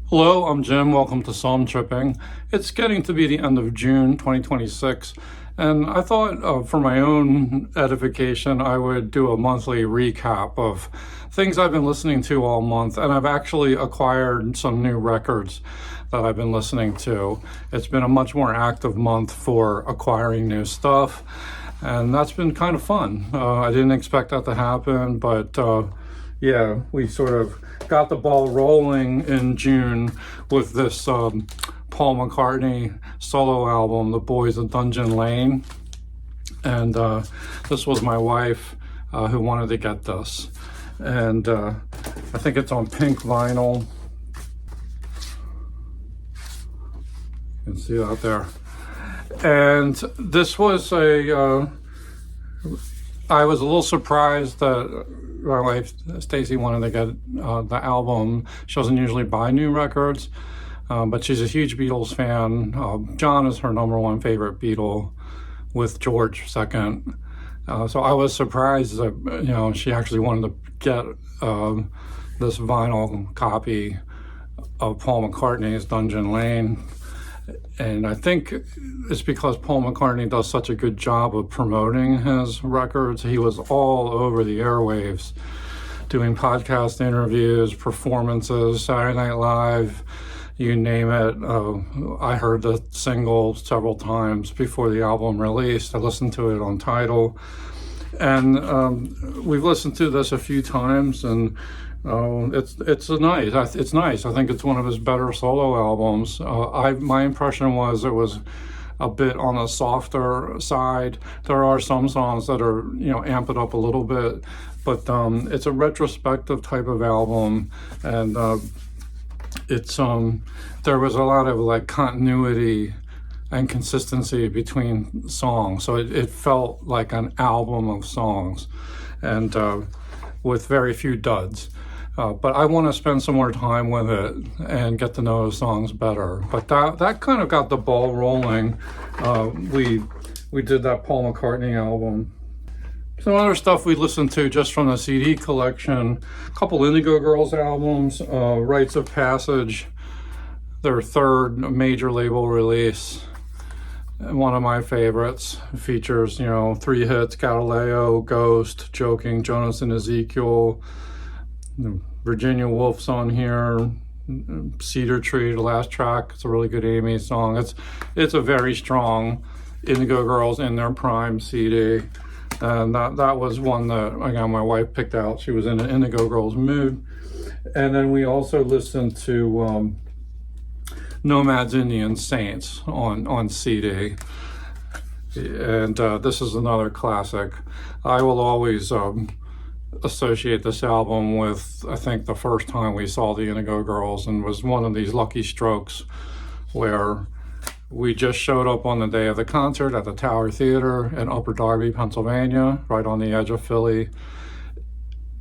Hello, I'm Jim. Welcome to Psalm Tripping. It's getting to be the end of June 2026, and I thought for my own edification, I would do a monthly recap of things I've been listening to all month, and I've actually acquired some new records that I've been listening to. It's been a much more active month for acquiring new stuff, and that's been kind of fun. I didn't expect that to happen, but yeah, we sort of got the ball rolling in June with this Paul McCartney solo album, The Boys of Dungeon Lane. And this was my wife who wanted to get this. And I think it's on pink vinyl. You can see it out there. And this was I was a little surprised that my wife Stacy wanted to get the album. She doesn't usually buy new records, but she's a huge Beatles fan. John is her number one favorite Beatle, with George second. So I was surprised that she actually wanted to get this vinyl copy of Paul McCartney's Dungeon Lane. And I think it's because Paul McCartney does such a good job of promoting his records. He was all over the airwaves, doing podcast interviews, performances, Saturday Night Live, you name it. I heard the single several times before the album released. I listened to it on Tidal. And we've listened to this a few times, and it's nice. I think it's one of his better solo albums. My impression was it was a bit on the softer side. There are some songs that are amp it up a little bit, but it's a retrospective type of album, and there was a lot of like continuity and consistency between songs, so it felt like an album of songs, and with very few duds. But I want to spend some more time with it and get to know the songs better. But that kind of got the ball rolling. We did that Paul McCartney album. Some other stuff we listened to just from the CD collection. A couple Indigo Girls albums, Rites of Passage, their third major label release. One of my favorites. Features, 3 hits: Galileo, Ghost, Joking, Jonas and Ezekiel. Virginia Woolf's on here, Cedar Tree, the last track. It's a really good Amy song. It's a very strong Indigo Girls in their prime CD, and that was one that again my wife picked out. She was in an Indigo Girls mood. And then we also listened to Nomads, Indian Saints on CD, and this is another classic. I will always associate this album with, I think, the first time we saw the Indigo Girls, and was one of these lucky strokes where we just showed up on the day of the concert at the Tower Theater in Upper Darby, Pennsylvania, right on the edge of Philly.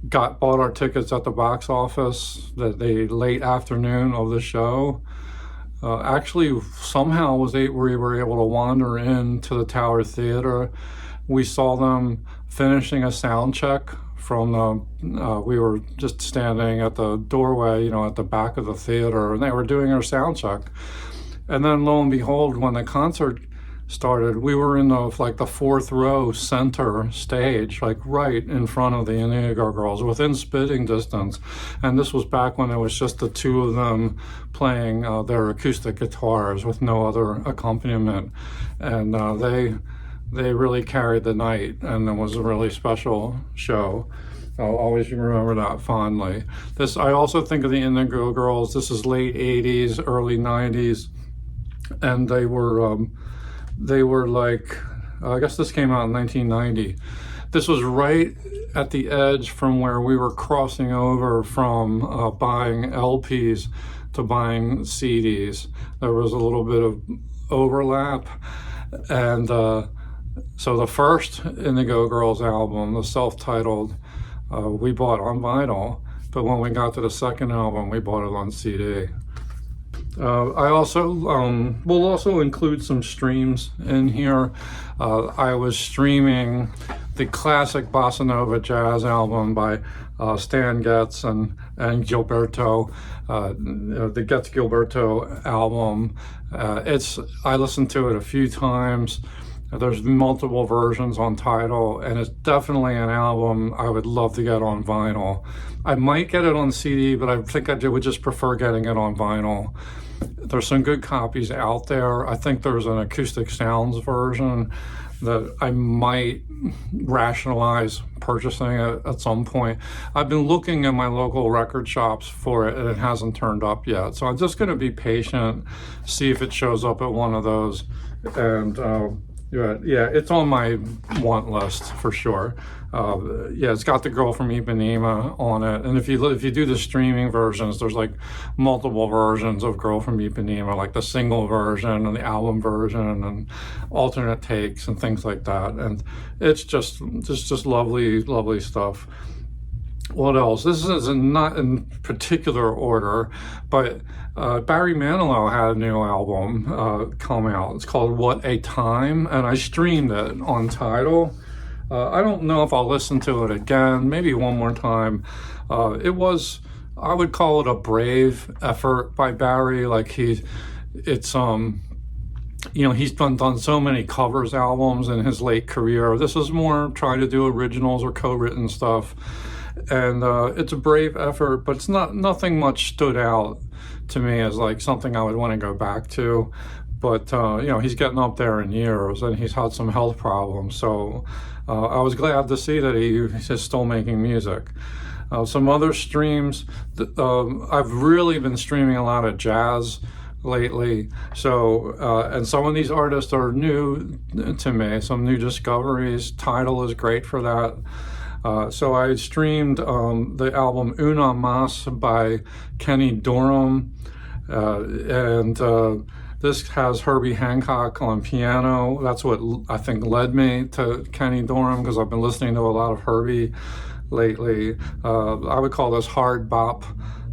Bought our tickets at the box office the late afternoon of the show. Actually, somehow we were able to wander into the Tower Theater. We saw them finishing a sound check we were just standing at the doorway, at the back of the theater, and they were doing our sound check. And then lo and behold, when the concert started, we were in the fourth row center stage, like right in front of the Indigo Girls, within spitting distance. And this was back when it was just the two of them playing their acoustic guitars with no other accompaniment. And they really carried the night, and it was a really special show. I'll always remember that fondly. I also think of the Indigo Girls. This is late 80s, early 90s, and they were like, I guess this came out in 1990. This was right at the edge from where we were crossing over from buying LPs to buying CDs. There was a little bit of overlap, and so the first Indigo Girls album, the self-titled, we bought on vinyl, but when we got to the second album, we bought it on CD. I also will also include some streams in here. I was streaming the classic bossa nova jazz album by Stan Getz and Gilberto, the Getz Gilberto album. I listened to it a few times. There's multiple versions on Tidal, and it's definitely an album I would love to get on vinyl. I might get it on CD, but I think I would just prefer getting it on vinyl. There's some good copies out there. I think there's an acoustic sounds version that I might rationalize purchasing at some point. I've been looking in my local record shops for it, and it hasn't turned up yet. So I'm just going to be patient, see if it shows up at one of those, and yeah, it's on my want list for sure. Yeah, it's got the Girl from Ipanema on it, and if you do the streaming versions, there's like multiple versions of Girl from Ipanema, like the single version and the album version and alternate takes and things like that. And it's just lovely stuff. What else? This is not in particular order, but Barry Manilow had a new album come out. It's called What a Time, and I streamed it on Tidal. I don't know if I'll listen to it again, maybe one more time. I would call it a brave effort by Barry. Like he's done so many covers albums in his late career. This is more trying to do originals or co-written stuff. And it's a brave effort, but it's nothing much stood out to me as like something I would want to go back to. But he's getting up there in years, and he's had some health problems. So I was glad to see that he's still making music. Some other streams, I've really been streaming a lot of jazz lately. So and some of these artists are new to me, some new discoveries. Tidal is great for that. So I streamed the album Una Mas by Kenny Dorham, and this has Herbie Hancock on piano. That's what I think led me to Kenny Dorham, because I've been listening to a lot of Herbie lately. I would call this hard bop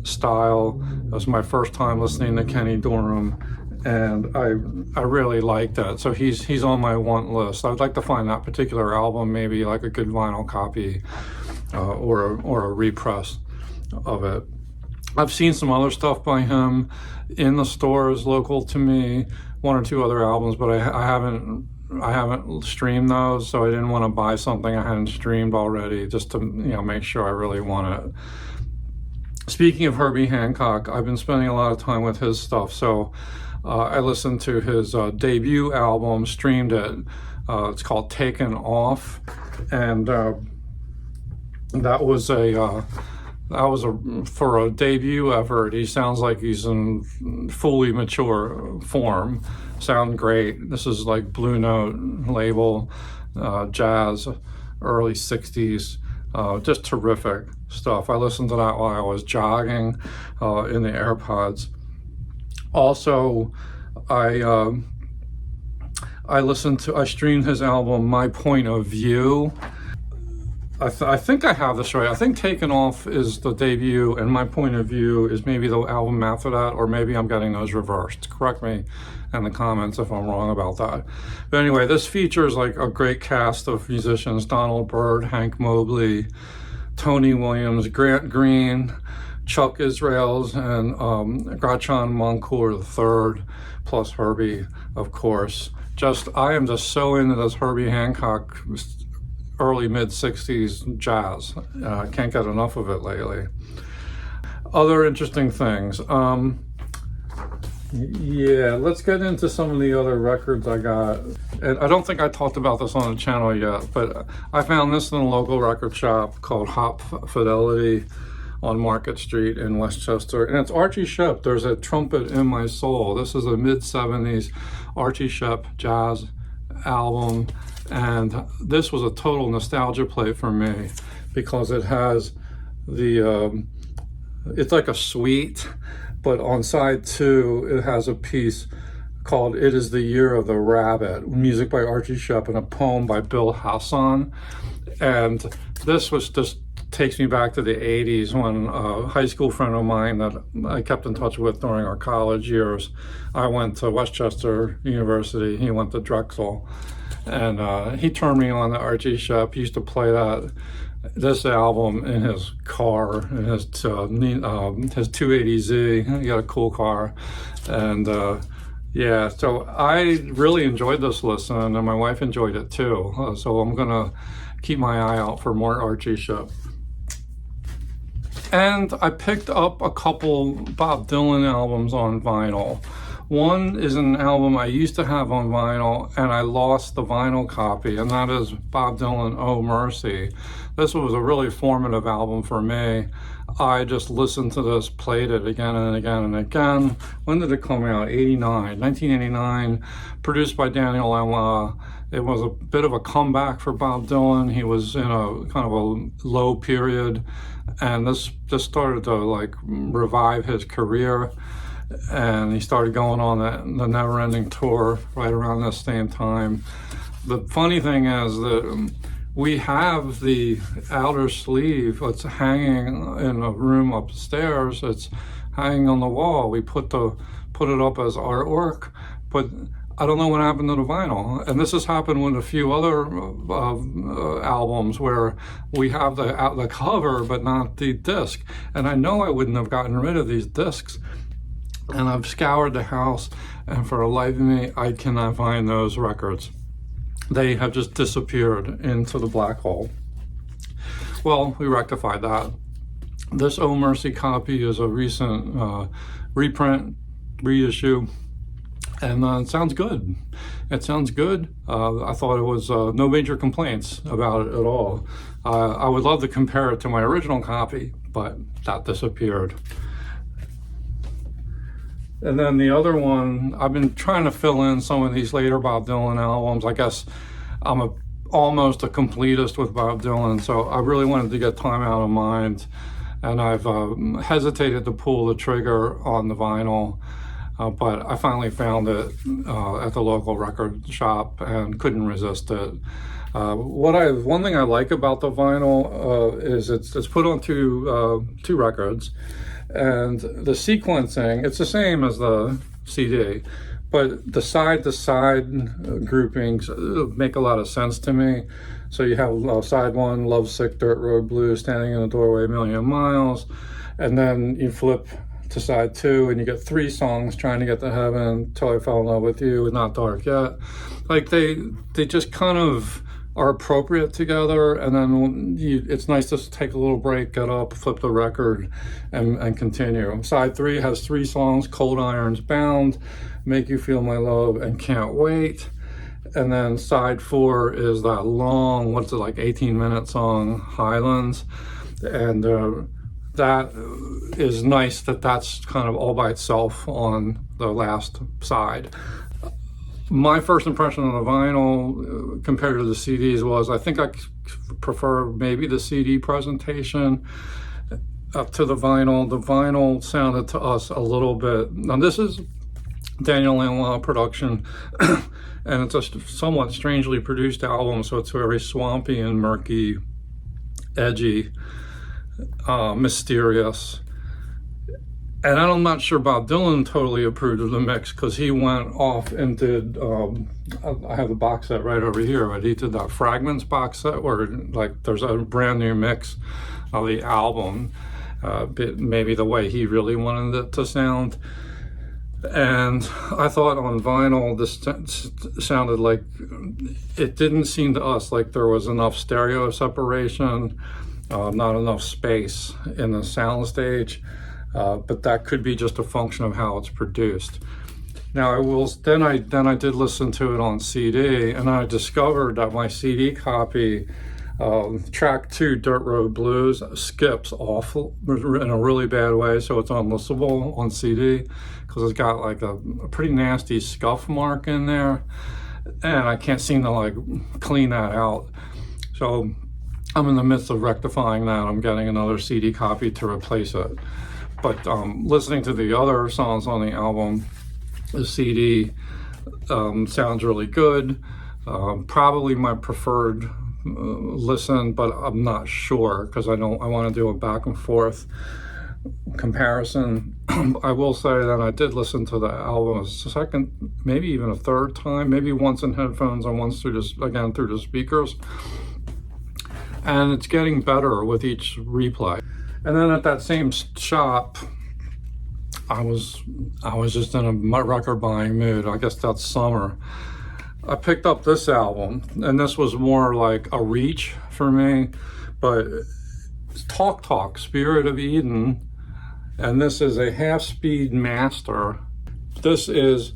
style. It was my first time listening to Kenny Dorham, and I really liked it. So he's on my want list. I'd like to find that particular album, maybe like a good vinyl copy or a repress of it. I've seen some other stuff by him in the stores local to me, one or two other albums, but I haven't streamed those, so I didn't want to buy something I hadn't streamed already, just to make sure I really want it. Speaking of Herbie Hancock, I've been spending a lot of time with his stuff, so I listened to his debut album, streamed it. It's called Taken Off, and that was for a debut effort. He sounds like he's in fully mature form. Sound great. This is like Blue Note label, jazz, early 60s. Just terrific stuff. I listened to that while I was jogging in the AirPods. Also, I streamed his album My Point of View. I think I have this right. I think Taken Off is the debut, and My Point of View is maybe the album after that, or maybe I'm getting those reversed. Correct me in the comments if I'm wrong about that. But anyway, this features like a great cast of musicians: Donald Byrd, Hank Mobley, Tony Williams, Grant Green, Chuck Israels, and Grachan Moncourt III, plus Herbie, of course. I am just so into this Herbie Hancock early mid-60s jazz. I can't get enough of it lately. Other interesting things. Yeah, let's get into some of the other records I got. And I don't think I talked about this on the channel yet, but I found this in a local record shop called Hop Fidelity on Market Street in Westchester. And it's Archie Shepp, There's a Trumpet in My Soul. This is a mid-70s Archie Shepp jazz album. And this was a total nostalgia play for me, because it has it's like a suite, but on side 2, it has a piece called It Is the Year of the Rabbit, music by Archie Shepp and a poem by Bill Hasson. And this was just takes me back to the 80s when a high school friend of mine that I kept in touch with during our college years, I went to Westchester University, he went to Drexel, and he turned me on to Archie Shepp. He used to play this album in his car, in his 280Z. He got a cool car, and yeah, so I really enjoyed this listen, and my wife enjoyed it too. So I'm gonna keep my eye out for more Archie Shepp. And I picked up a couple Bob Dylan albums on vinyl. One is an album I used to have on vinyl, and I lost the vinyl copy, and that is Bob Dylan, Oh Mercy. This was a really formative album for me. I just listened to this, played it again and again and again. When did it come out? 1989, produced by Daniel Lanois. It was a bit of a comeback for Bob Dylan. He was in a kind of a low period, and this just started to like revive his career. And he started going on the Never Ending Tour right around the same time. The funny thing is that we have the outer sleeve. It's hanging in a room upstairs. It's hanging on the wall. We put it up as artwork, but I don't know what happened to the vinyl. And this has happened with a few other albums where we have the cover but not the disc. And I know I wouldn't have gotten rid of these discs. And I've scoured the house, and for the life of me, I cannot find those records. They have just disappeared into the black hole. Well, we rectified that. This Oh Mercy copy is a recent reprint, reissue, and it sounds good. It sounds good. I thought it was no major complaints about it at all. I would love to compare it to my original copy, but that disappeared. And then the other one, I've been trying to fill in some of these later Bob Dylan albums. I guess I'm almost a completist with Bob Dylan, so I really wanted to get Time Out of Mind. And I've hesitated to pull the trigger on the vinyl, but I finally found it at the local record shop and couldn't resist it. One thing I like about the vinyl is it's put on two records. And the sequencing, it's the same as the CD, but the side-to-side groupings make a lot of sense to me. So you have side one, Lovesick, Dirt Road Blues, Standing in the Doorway, A Million Miles, and then you flip to side two and you get three songs, Trying to Get to Heaven, Till I Fell in Love with You, Not Dark Yet. Like they just kind of are appropriate together, and then it's nice to take a little break, get up, flip the record, and continue. Side three has three songs, Cold Irons Bound, Make You Feel My Love, and Can't Wait. And then side four is that long, 18-minute song, Highlands. And that is nice that's kind of all by itself on the last side. My first impression of the vinyl compared to the CDs was I think I prefer maybe the CD presentation to the vinyl. The vinyl sounded to us a little bit, now this is Daniel Lanois production, and it's a somewhat strangely produced album, so it's very swampy and murky, edgy, mysterious. And I'm not sure Bob Dylan totally approved of the mix, because he went off and did, I have the box set right over here, but he did that Fragments box set where like there's a brand new mix of the album, maybe the way he really wanted it to sound. And I thought on vinyl, this sounded like, it didn't seem to us like there was enough stereo separation, not enough space in the soundstage. But that could be just a function of how it's produced. Now then I did listen to it on CD, and I discovered that my CD copy, track 2, Dirt Road Blues, skips awful in a really bad way, so it's unlistenable on CD because it's got like a pretty nasty scuff mark in there, and I can't seem to like clean that out. So I'm in the midst of rectifying that. I'm getting another CD copy to replace it. But listening to the other songs on the album, the CD sounds really good. Probably my preferred listen, but I'm not sure because I want to do a back and forth comparison. I will say that I did listen to the album a second, maybe even a third time, maybe once in headphones and once through the speakers. And it's getting better with each replay. And then at that same shop, I was just in a record buying mood. I guess that's summer. I picked up this album, and this was more like a reach for me, but Talk Talk, Spirit of Eden, and this is a half-speed master. This is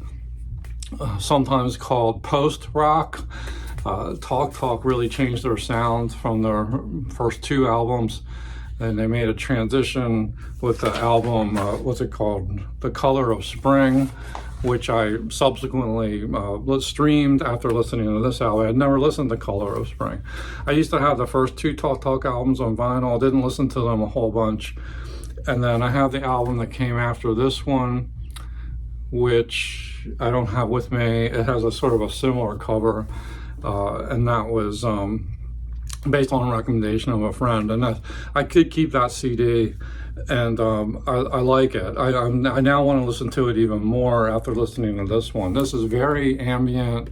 sometimes called post-rock. Talk Talk really changed their sound from their first two albums, and they made a transition with the album, what's it called? The Color of Spring, which I subsequently streamed after listening to this album. I had never listened to Color of Spring. I used to have the first two Talk Talk albums on vinyl, didn't listen to them a whole bunch. And then I have the album that came after this one, which I don't have with me. It has a sort of a similar cover, and that was based on a recommendation of a friend. And I could keep that CD, and I like it. I now want to listen to it even more after listening to this one. This is very ambient,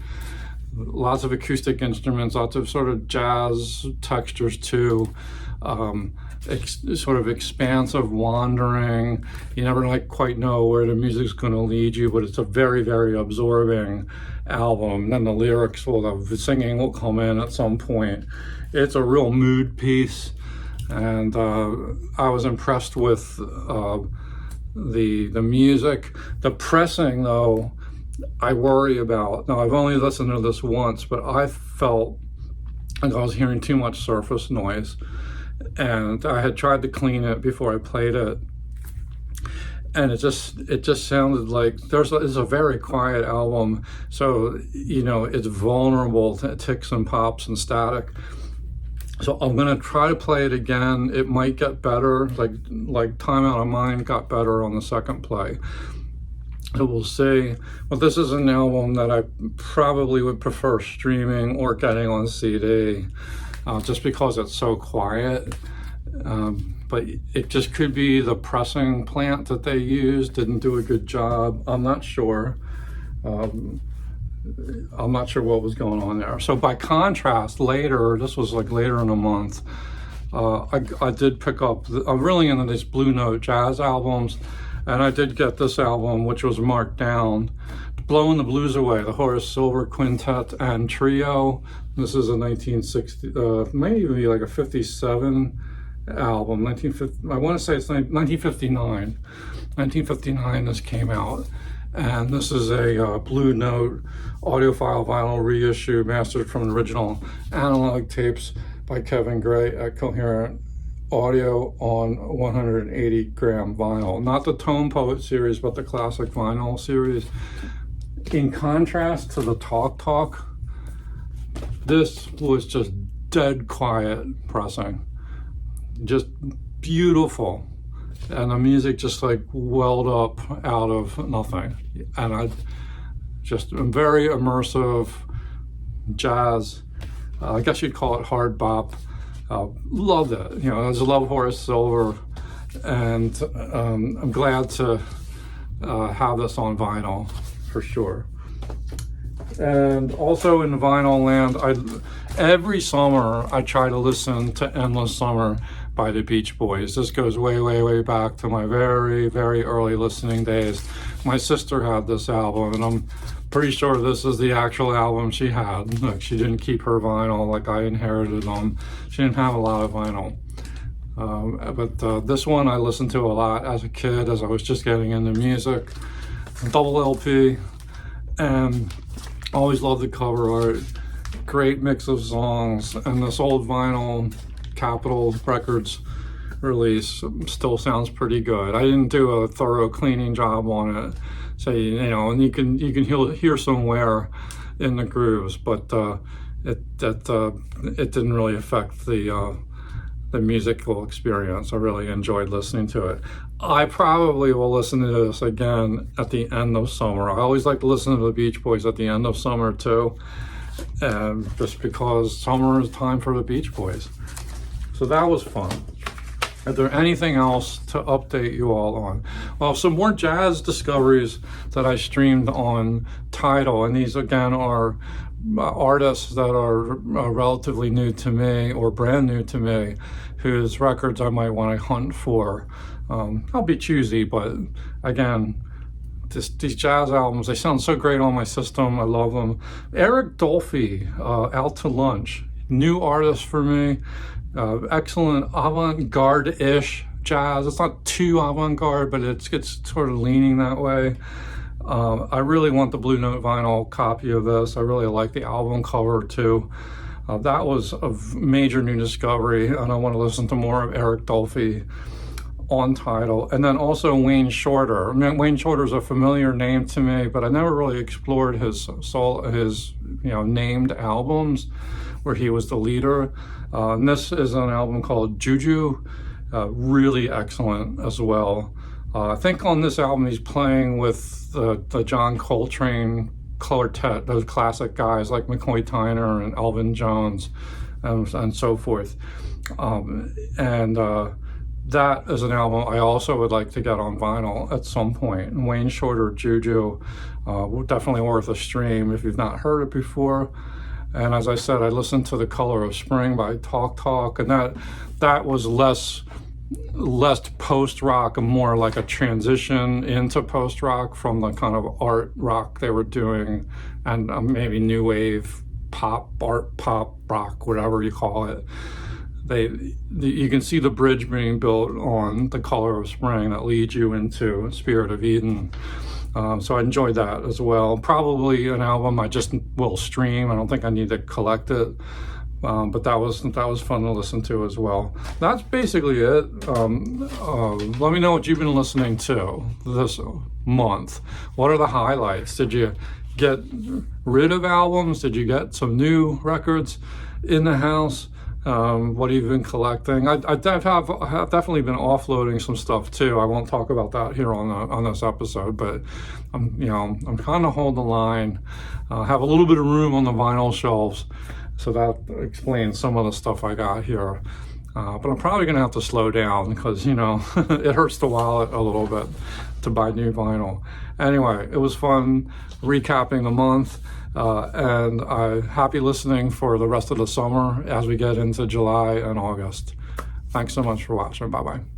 lots of acoustic instruments, lots of sort of jazz textures too. Sort of expansive wandering. You never quite know where the music's going to lead you, but it's a very, very absorbing album. And then the lyrics, the singing will come in at some point. It's a real mood piece, and I was impressed with the music. The pressing, though, I worry about. Now, I've only listened to this once, but I felt like I was hearing too much surface noise. And I had tried to clean it before I played it, and it just sounded like it's a very quiet album, so it's vulnerable to ticks and pops and static. So I'm gonna try to play it again. It might get better, like Time Out of Mind got better on the second play. So we'll see. But this is an album that I probably would prefer streaming or getting on CD. Just because it's so quiet. But it just could be the pressing plant that they used didn't do a good job. I'm not sure. I'm not sure what was going on there. So by contrast, this was later in the month, I did pick up, I'm really into these Blue Note jazz albums, and I did get this album, which was marked down, Blowing the Blues Away, the Horace Silver Quintet and Trio. This is a 1960, might even be like a 57 album, I want to say it's 1959. 1959 this came out. And this is a Blue Note audiophile vinyl reissue mastered from the original analog tapes by Kevin Gray at Coherent Audio on 180 gram vinyl. Not the Tone Poet series, but the classic vinyl series. In contrast to the Talk Talk, this was just dead quiet pressing. Just beautiful. And the music just welled up out of nothing. And I'm very immersive jazz. I guess you'd call it hard bop. Loved it. I just love Horace Silver, and I'm glad to have this on vinyl for sure. And also in vinyl land, every summer I try to listen to Endless Summer by the Beach Boys. This goes way, way, way back to my very, very early listening days. My sister had this album, and I'm pretty sure this is the actual album she had. She didn't keep her vinyl like I inherited them. She didn't have a lot of vinyl. But this one I listened to a lot as a kid, as I was just getting into music. Double LP, and always loved the cover art. Great mix of songs, and this old vinyl Capitol Records release still sounds pretty good. I didn't do a thorough cleaning job on it, so and you can hear some wear in the grooves, but it didn't really affect the musical experience. I really enjoyed listening to it. I probably will listen to this again at the end of summer. I always like to listen to the Beach Boys at the end of summer too. and just because summer is time for the Beach Boys. So that was fun. Is there anything else to update you all on? Well, some more jazz discoveries that I streamed on Tidal, and these again are artists that are relatively new to me or brand new to me, whose records I might want to hunt for. I'll be choosy, but again, these jazz albums, they sound so great on my system. I love them. Eric Dolphy, Out to Lunch, new artist for me. Excellent avant-garde-ish jazz. It's not too avant-garde, but it's sort of leaning that way. I really want the Blue Note vinyl copy of this. I really like the album cover too. That was a major new discovery, and I want to listen to more of Eric Dolphy on Tidal. And then also Wayne Shorter. I mean, Wayne Shorter is a familiar name to me, but I never really explored his named albums where he was the leader. And this is an album called Juju, really excellent as well. I think on this album he's playing with the John Coltrane quartet, those classic guys like McCoy Tyner and Elvin Jones and so forth. That is an album I also would like to get on vinyl at some point. And Wayne Shorter, Juju, definitely worth a stream if you've not heard it before. And as I said, I listened to The Color of Spring by Talk Talk, and that was less post-rock and more like a transition into post-rock from the kind of art rock they were doing, and maybe new wave pop, art pop rock, whatever you call it. You can see the bridge being built on The Color of Spring that leads you into Spirit of Eden. So I enjoyed that as well. Probably an album I just will stream. I don't think I need to collect it. But that was fun to listen to as well. That's basically it. Let me know what you've been listening to this month. What are the highlights? Did you get rid of albums? Did you get some new records in the house? What have you been collecting? I have definitely been offloading some stuff too. I won't talk about that here on this episode, but I'm kind of holding the line. Have a little bit of room on the vinyl shelves, so that explains some of the stuff I got here. But I'm probably gonna have to slow down because it hurts the wallet a little bit to buy new vinyl. Anyway, it was fun recapping the month. And I'm happy listening for the rest of the summer as we get into July and August. Thanks so much for watching. Bye-bye.